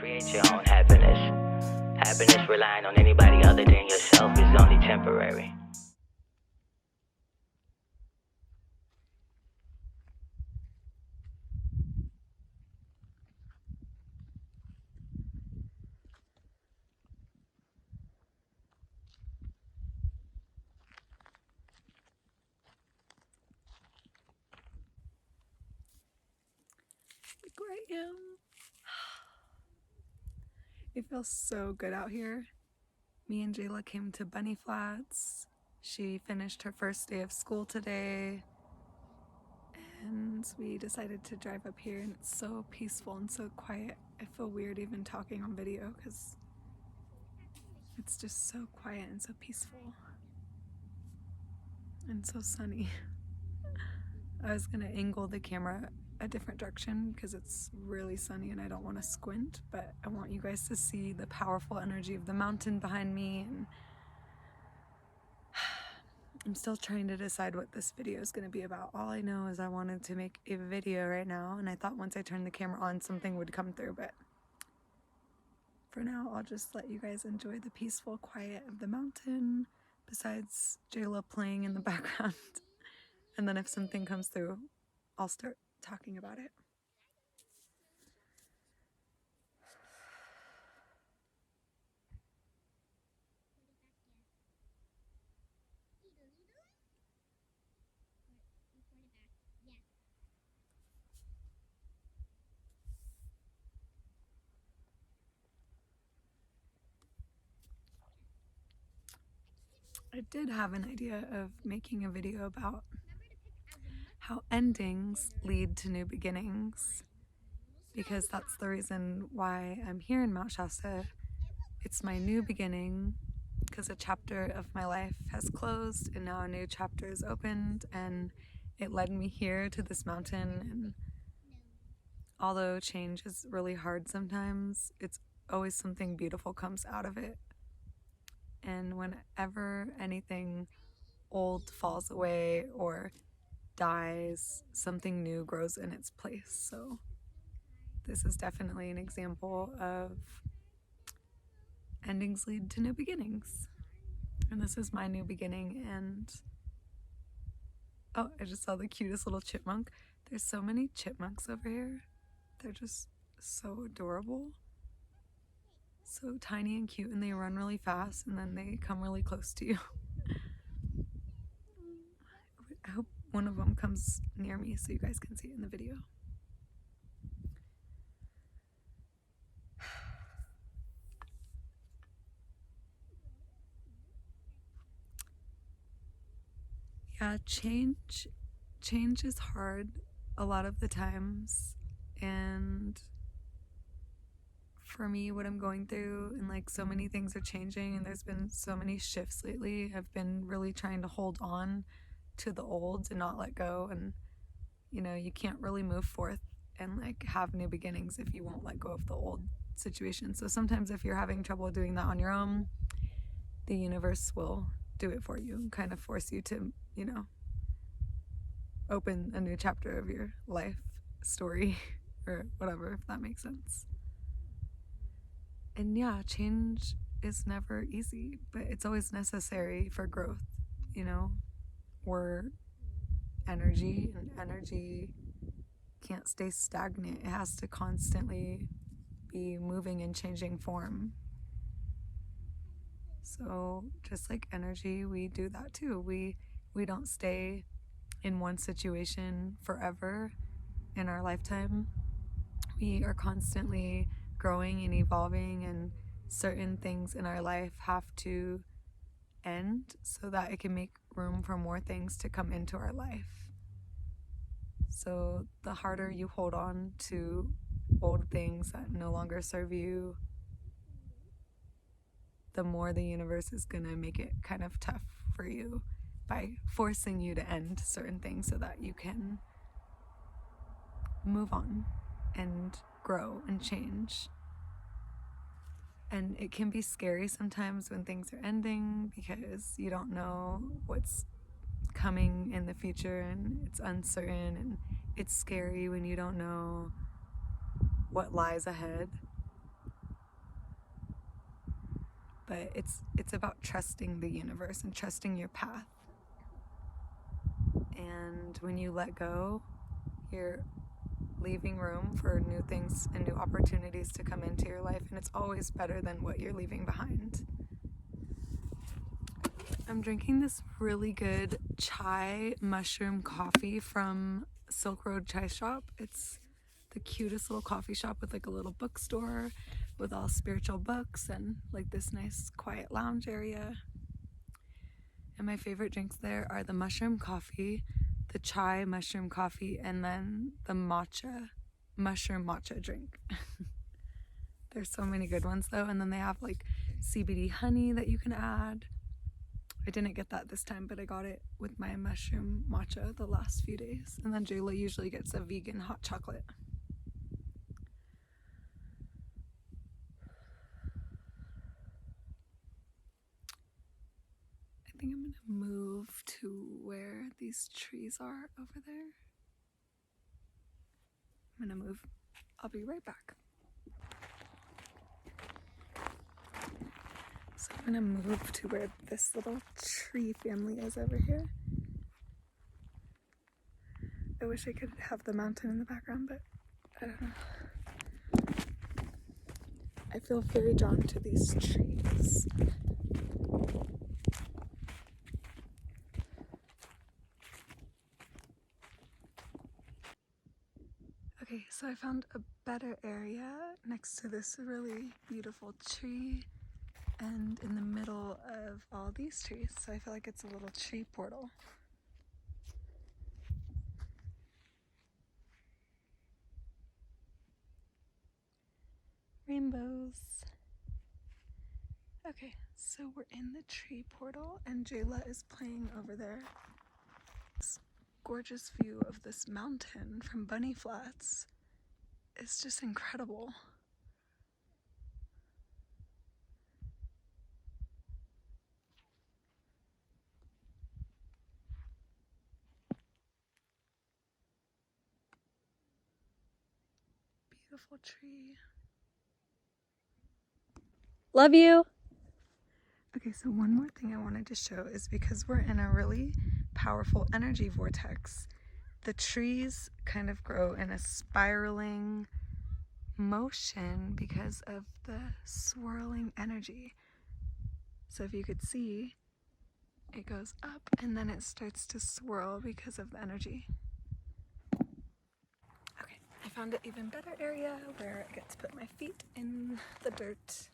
Create your own happiness. Happiness relying on anybody other than yourself is only temporary. Look where I am. It feels so good out here. Me and Jayla came to Bunny Flats. She finished her first day of school today. And we decided to drive up here, and it's so peaceful and so quiet. I feel weird even talking on video because it's just so quiet and so peaceful. And so sunny. I was gonna angle the camera a different direction because it's really sunny and I don't want to squint, but I want you guys to see the powerful energy of the mountain behind me. And I'm still trying to decide what this video is going to be about. All I know is I wanted to make a video right now, and I thought once I turned the camera on something would come through, but for now I'll just let you guys enjoy the peaceful quiet of the mountain besides Jayla playing in the background. And then if something comes through, I'll start talking about it. I did have an idea of making a video about how endings lead to new beginnings, because that's the reason why I'm here in Mount Shasta. It's my new beginning because a chapter of my life has closed and now a new chapter is opened, and it led me here to this mountain. And although change is really hard sometimes, it's always something beautiful comes out of it. And whenever anything old falls away or dies, something new grows in its place. So this is definitely an example of endings lead to new beginnings. And this is my new beginning. And oh, I just saw the cutest little chipmunk. There's so many chipmunks over here. They're just so adorable. So tiny and cute, and they run really fast and then they come really close to you. I hope one of them comes near me so you guys can see it in the video. Yeah, change is hard a lot of the times, and for me, what I'm going through, and like so many things are changing and there's been so many shifts lately, I've been really trying to hold on to the old and not let go. And you know, you can't really move forth and like have new beginnings if you won't let go of the old situation. So sometimes if you're having trouble doing that on your own, the universe will do it for you and kind of force you to, you know, open a new chapter of your life story or whatever, if that makes sense. And yeah, change is never easy, but it's always necessary for growth. You know, we're energy, and energy can't stay stagnant. It has to constantly be moving and changing form. So just like energy, we do that too. We don't stay in one situation forever in our lifetime. We are constantly growing and evolving, and certain things in our life have to end so that it can make room for more things to come into our life. So the harder you hold on to old things that no longer serve you, the more the universe is going to make it kind of tough for you by forcing you to end certain things so that you can move on and grow and change. And it can be scary sometimes when things are ending because you don't know what's coming in the future, and it's uncertain, and it's scary when you don't know what lies ahead. but it's about trusting the universe and trusting your path. And when you let go, you're leaving room for new things and new opportunities to come into your life, and it's always better than what you're leaving behind. I'm drinking this really good chai mushroom coffee from Silk Road Chai Shop. It's the cutest little coffee shop with like a little bookstore with all spiritual books and like this nice quiet lounge area. And my favorite drinks there are the mushroom coffee, the chai mushroom coffee, and then the mushroom matcha drink. There's so many good ones though. And then they have like CBD honey that you can add. I didn't get that this time, but I got it with my mushroom matcha the last few days. And then Jayla usually gets a vegan hot chocolate. I think I'm gonna move to where these trees are over there. I'm gonna move. I'll be right back. So I'm gonna move to where this little tree family is over here. I wish I could have the mountain in the background, but I don't know. I feel very drawn to these trees. Okay, so I found a better area next to this really beautiful tree and in the middle of all these trees. So I feel like it's a little tree portal. Rainbows. Okay, so we're in the tree portal and Jayla is playing over there. This gorgeous view of this mountain from Bunny Flats. It's just incredible. Beautiful tree. Love you. Okay, so one more thing I wanted to show is because we're in a really powerful energy vortex, the trees kind of grow in a spiraling motion because of the swirling energy. So if you could see, it goes up and then it starts to swirl because of the energy. Okay, I found an even better area where I get to put my feet in the dirt.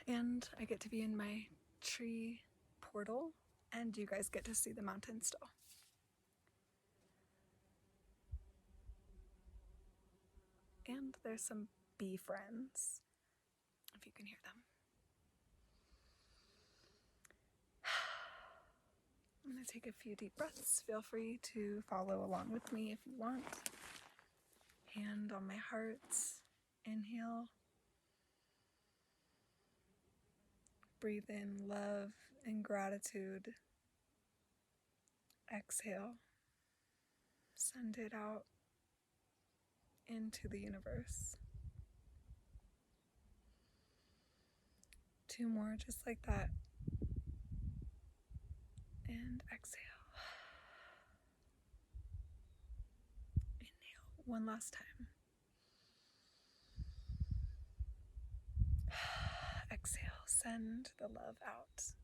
And I get to be in my tree portal, and you guys get to see the mountain still. And there's some bee friends, if you can hear them. I'm gonna take a few deep breaths. Feel free to follow along with me if you want. Hand on my heart. Inhale. Breathe in love and gratitude. Exhale. Send it out into the universe. 2 more, just like that. And exhale. Inhale 1 last time. Exhale, send the love out.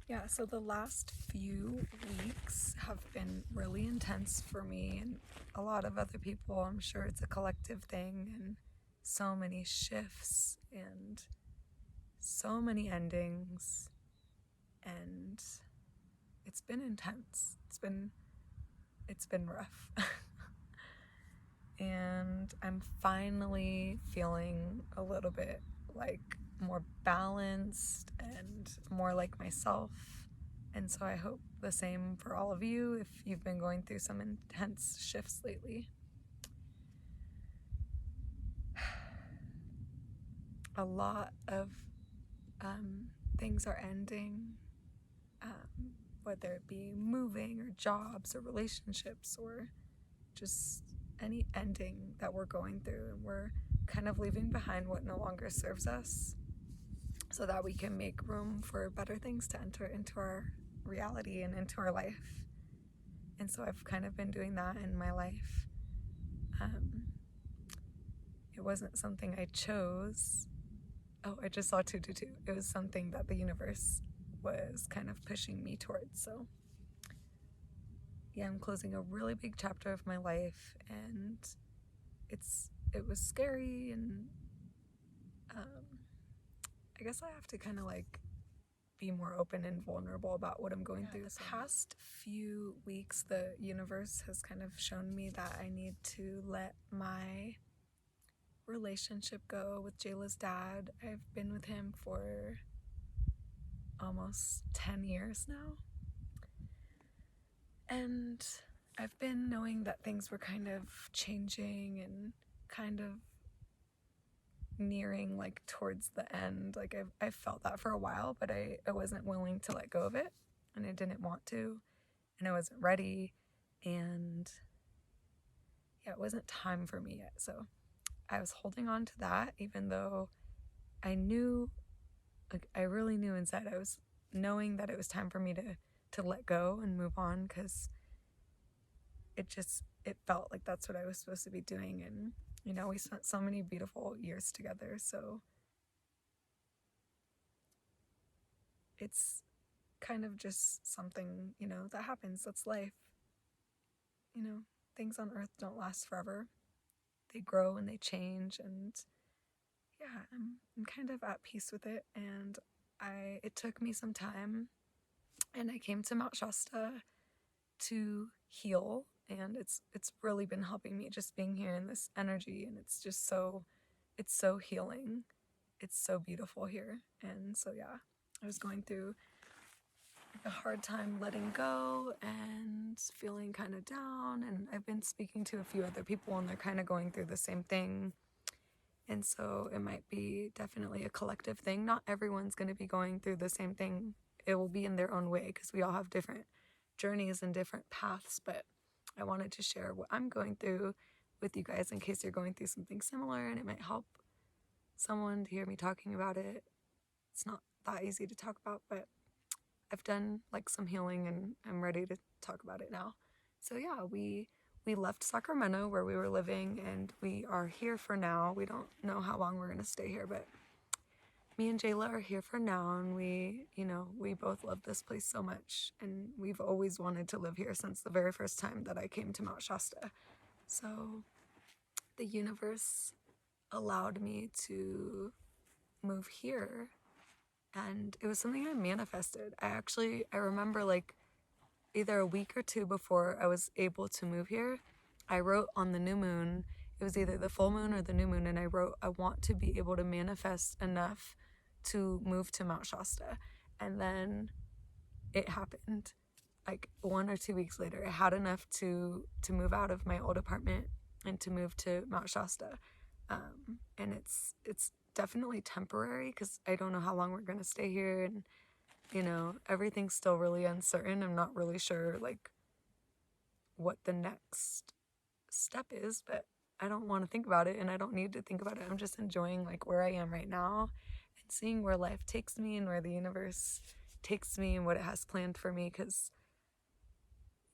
Yeah, so the last few weeks have been really intense for me and a lot of other people. I'm sure it's a collective thing, and so many shifts and so many endings, and it's been intense. It's been rough. And I'm finally feeling a little bit like more balanced and more like myself. And so I hope the same for all of you if you've been going through some intense shifts lately. A lot of things are ending, whether it be moving or jobs or relationships or just any ending that we're going through, and we're kind of leaving behind what no longer serves us so that we can make room for better things to enter into our reality and into our life. And so I've kind of been doing that in my life. It wasn't something I chose. Oh, I just saw 222. It was something that the universe was kind of pushing me towards. So yeah, I'm closing a really big chapter of my life, and it was scary, and I guess I have to kind of like be more open and vulnerable about what I'm going through. The past few weeks, the universe has kind of shown me that I need to let my relationship go with Jayla's dad. I've been with him for almost 10 years now. And I've been knowing that things were kind of changing and kind of nearing like towards the end. Like I felt that for a while, but I wasn't willing to let go of it, and I didn't want to, and I wasn't ready, and yeah, it wasn't time for me yet. So I was holding on to that, even though I knew, like I really knew inside, I was knowing that it was time for me to let go and move on, because it felt like that's what I was supposed to be doing. And you know, we spent so many beautiful years together, so it's kind of just something, you know, that happens. That's life. You know, things on earth don't last forever. They grow and they change, and yeah, I'm kind of at peace with it. And it took me some time, and I came to Mount Shasta to heal, and it's really been helping me, just being here in this energy, and it's so healing. It's so beautiful here. And so yeah, I was going through a hard time letting go and feeling kind of down, and I've been speaking to a few other people, and they're kind of going through the same thing. And so it might be definitely a collective thing. Not everyone's going to be going through the same thing. It will be in their own way, because we all have different journeys and different paths. But I wanted to share what I'm going through with you guys in case you're going through something similar, and it might help someone to hear me talking about it. It's not that easy to talk about, but I've done like some healing, and I'm ready to talk about it now. So yeah, we left Sacramento where we were living, and we are here for now. We don't know how long we're gonna stay here, but me and Jayla are here for now, and we both love this place so much, and we've always wanted to live here since the very first time that I came to Mount Shasta. So the universe allowed me to move here, and it was something I manifested. I remember like either a week or two before I was able to move here, I wrote on the new moon. It was either the full moon or the new moon, and I wrote, I want to be able to manifest enough to move to Mount Shasta. And then it happened. Like 1 or 2 weeks later, I had enough to move out of my old apartment and to move to Mount Shasta. And it's definitely temporary, because I don't know how long we're gonna stay here, and you know, everything's still really uncertain. I'm not really sure like what the next step is, but I don't want to think about it, and I don't need to think about it. I'm just enjoying like where I am right now, and seeing where life takes me, and where the universe takes me, and what it has planned for me. Because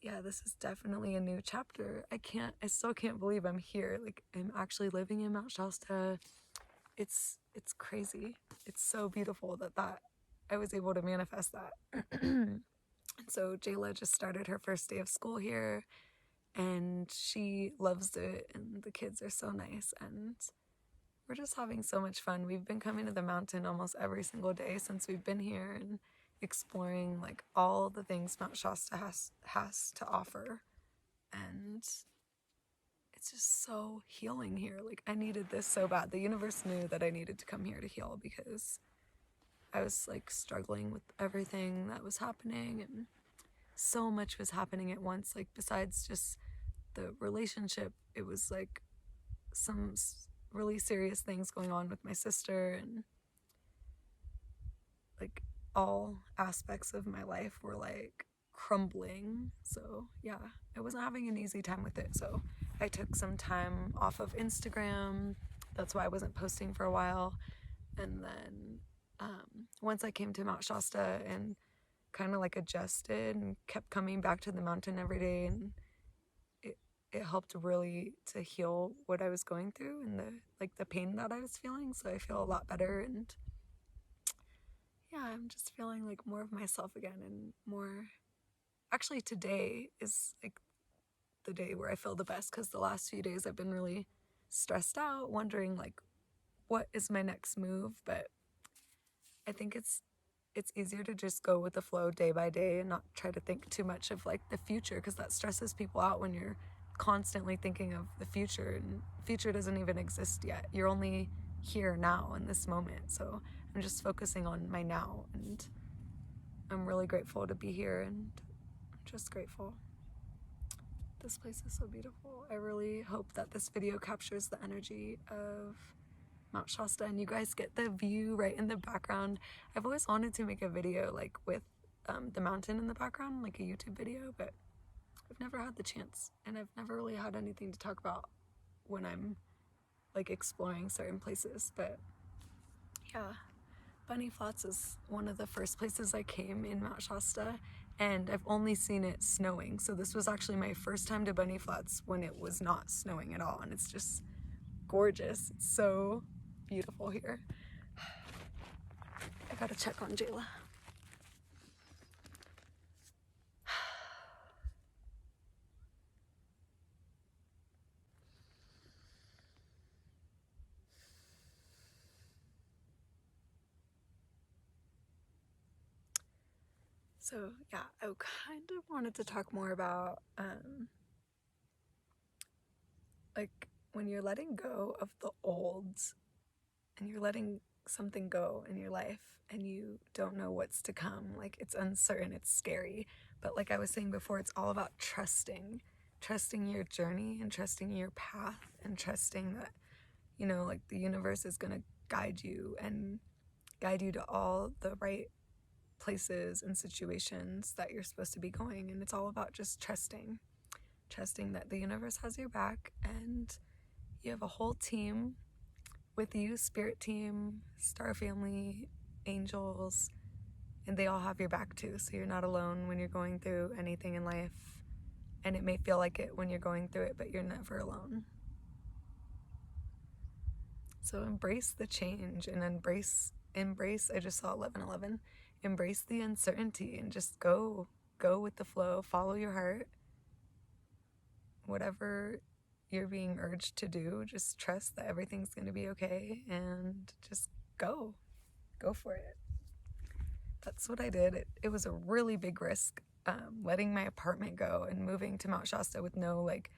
yeah, this is definitely a new chapter. I still can't believe I'm here. Like I'm actually living in Mount Shasta. It's crazy. It's so beautiful that I was able to manifest that. And so Jayla just started her first day of school here, and she loves it, and the kids are so nice, and we're just having so much fun. We've been coming to the mountain almost every single day since we've been here, and exploring like all the things Mount Shasta has to offer. And it's just so healing here. Like I needed this so bad. The universe knew that I needed to come here to heal, because I was like struggling with everything that was happening, and so much was happening at once. Like besides just the relationship, it was like some really serious things going on with my sister, and like all aspects of my life were like crumbling. So yeah, I wasn't having an easy time with it. So I took some time off of Instagram. That's why I wasn't posting for a while. And then once I came to Mount Shasta and kind of like adjusted and kept coming back to the mountain every day, and it helped really to heal what I was going through and the pain that I was feeling. So I feel a lot better, and yeah, I'm just feeling like more of myself again, and more. Actually, today is like the day where I feel the best, because the last few days I've been really stressed out, wondering like what is my next move. But I think it's easier to just go with the flow day by day and not try to think too much of like the future, because that stresses people out when you're constantly thinking of the future, and the future doesn't even exist yet. You're only here now in this moment. So I'm just focusing on my now, and I'm really grateful to be here, and I'm just grateful. This place is so beautiful. I really hope that this video captures the energy of Mount Shasta and you guys get the view right in the background. I've always wanted to make a video like with the mountain in the background, like a YouTube video, but I've never had the chance, and I've never really had anything to talk about when I'm like exploring certain places. But yeah, Bunny Flats is one of the first places I came in Mount Shasta, and I've only seen it snowing. So this was actually my first time to Bunny Flats when it was not snowing at all, and it's just gorgeous. It's so beautiful here. I gotta check on Jayla. So yeah, I kind of wanted to talk more about like when you're letting go of the olds and you're letting something go in your life and you don't know what's to come. Like, it's uncertain, it's scary, but like I was saying before, it's all about trusting your journey and trusting your path, and trusting that, you know, like the universe is gonna guide you to all the right places and situations that you're supposed to be going. And it's all about just trusting that the universe has your back, and you have a whole team with you, spirit team, star family, angels, and they all have your back too. So you're not alone when you're going through anything in life, and it may feel like it when you're going through it, but you're never alone. So embrace the change, and embrace, I just saw 11:11, embrace the uncertainty, and just go with the flow, follow your heart. Whatever you're being urged to do, just trust that everything's going to be okay, and just go for it. That's what I did. It was a really big risk, letting my apartment go and moving to Mount Shasta with no like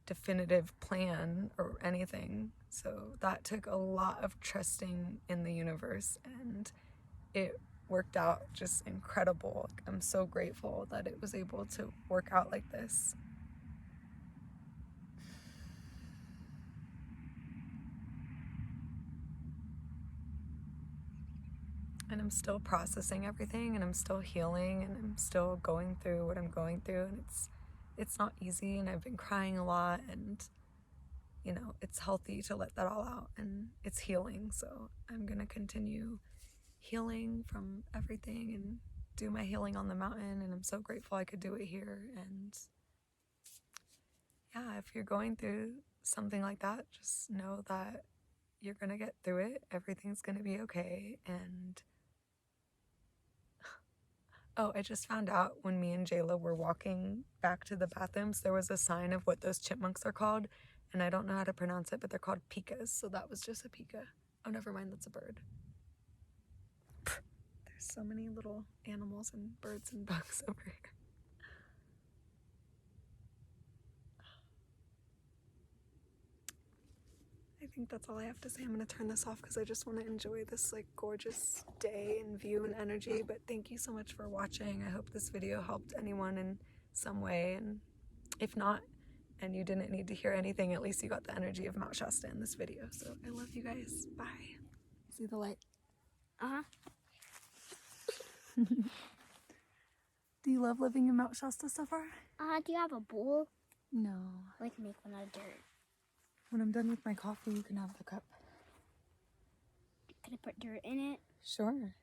definitive plan or anything. So that took a lot of trusting in the universe, and it worked out just incredible. I'm so grateful that it was able to work out like this. And I'm still processing everything, and I'm still healing, and I'm still going through what I'm going through, and it's not easy, and I've been crying a lot, and you know, it's healthy to let that all out, and it's healing. So I'm gonna continue healing from everything and do my healing on the mountain, and I'm so grateful I could do it here. And yeah, if you're going through something like that, just know that you're gonna get through it. Everything's gonna be okay. And oh, I just found out when me and Jayla were walking back to the bathrooms, there was a sign of what those chipmunks are called, and I don't know how to pronounce it, but they're called pikas. So that was just a pika. Oh, never mind, that's a bird. There's so many little animals and birds and bugs over here. I think that's all I have to say. I'm gonna turn this off because I just want to enjoy this like gorgeous day and view and energy. But thank you so much for watching. I hope this video helped anyone in some way, and if not, and you didn't need to hear anything, at least you got the energy of Mount Shasta in this video. So I love you guys. Bye. See the light? Do you love living in Mount Shasta so far? Do you have a bowl? No. I can make one out of dirt. When I'm done with my coffee, you can have the cup. Can I put dirt in it? Sure.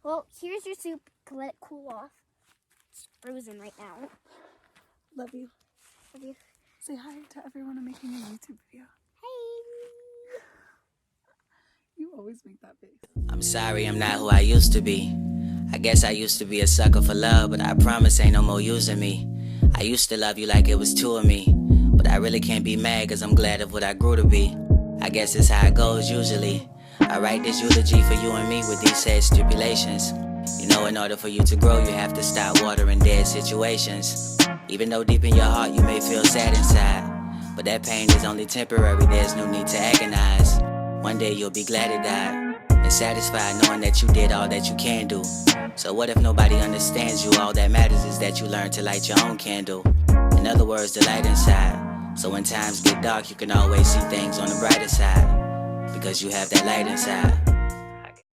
Well, here's your soup. Let it cool off. It's frozen right now. Love you. Love you. Say hi to everyone I'm making a YouTube video. Hey. You always make that face. I'm sorry I'm not who I used to be. I guess I used to be a sucker for love, but I promise ain't no more using me. I used to love you like it was two of me, but I really can't be mad cause I'm glad of what I grew to be. I guess it's how it goes usually. I write this eulogy for you and me with these sad stipulations. You know, in order for you to grow, you have to stop watering dead situations. Even though deep in your heart you may feel sad inside, but that pain is only temporary, there's no need to agonize. One day you'll be glad it died, and satisfied knowing that you did all that you can do. So what if nobody understands you? All that matters is that you learn to light your own candle. In other words, the light inside. So when times get dark, you can always see things on the brighter side, because you have that light inside.